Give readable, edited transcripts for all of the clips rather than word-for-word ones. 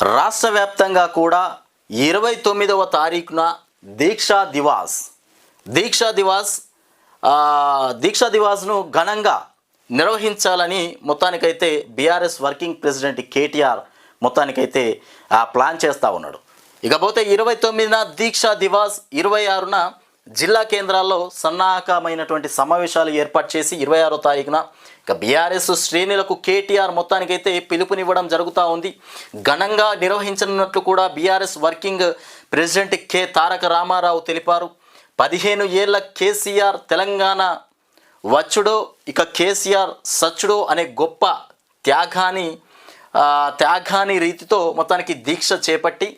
రాష్ట్ర వ్యాప్తంగా కూడా 29వ తారీఖున దీక్షా దివాస్ దీక్షా దివాస్ దీక్షా దివాస్ను ఘనంగా నిర్వహించాలని మొత్తానికైతే బీఆర్ఎస్ వర్కింగ్ ప్రెసిడెంట్ కేటీఆర్ మొత్తానికైతే ప్లాన్ చేస్తూ ఉన్నాడు. ఇకపోతే 29న దీక్షా దివాస్, 26న జిల్లా కేంద్రాల్లో సన్నాహకమైనటువంటి సమావేశాలు ఏర్పాటు చేసి 26వ తారీఖున ఇక బీఆర్ఎస్ శ్రేణులకు కేటీఆర్ మొత్తానికైతే పిలుపునివ్వడం జరుగుతూ ఉంది. ఘనంగా నిర్వహించనున్నట్లు కూడా బీఆర్ఎస్ వర్కింగ్ ప్రెసిడెంట్ కె తారక రామారావు తెలిపారు. 15 ఏళ్ల కేసీఆర్ తెలంగాణ వచ్చుడో ఇక కేసీఆర్ సచ్చుడో అనే గొప్ప త్యాగాని రీతితో మొత్తానికి దీక్ష చేపట్టి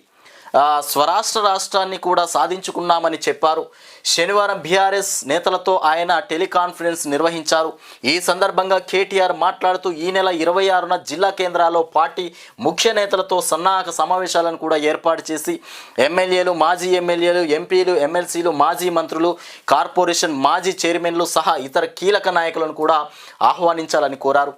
స్వరాష్ట్ర రాష్ట్రాన్ని కూడా సాధించుకున్నామని చెప్పారు. శనివారం బీఆర్ఎస్ నేతలతో ఆయన టెలికాన్ఫరెన్స్ నిర్వహించారు. ఈ సందర్భంగా కేటీఆర్ మాట్లాడుతూ ఈ నెల 26న జిల్లా కేంద్రాల్లో పార్టీ ముఖ్య నేతలతో సన్నాహక సమావేశాలను కూడా ఏర్పాటు చేసి ఎమ్మెల్యేలు, మాజీ ఎమ్మెల్యేలు, ఎంపీలు, ఎమ్మెల్సీలు, మాజీ మంత్రులు, కార్పొరేషన్ మాజీ చైర్మన్లు సహా ఇతర కీలక నాయకులను కూడా ఆహ్వానించాలని కోరారు.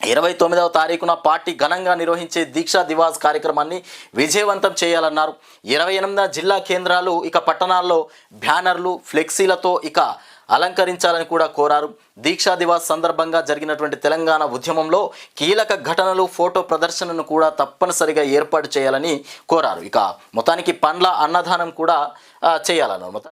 29వ తారీఖున పార్టీ ఘనంగా నిర్వహించే దీక్షా దివాస్ కార్యక్రమాన్ని విజయవంతం చేయాలన్నారు. 28న జిల్లా కేంద్రాలు ఇక పట్టణాల్లో బ్యానర్లు, ఫ్లెక్సీలతో ఇక అలంకరించాలని కూడా కోరారు. దీక్షా దివాస్ సందర్భంగా జరిగినటువంటి తెలంగాణ ఉద్యమంలో కీలక ఘటనలు, ఫోటో ప్రదర్శనను కూడా తప్పనిసరిగా ఏర్పాటు చేయాలని కోరారు. ఇక మొత్తానికి పండ్ల అన్నదానం కూడా చేయాలన్నారు.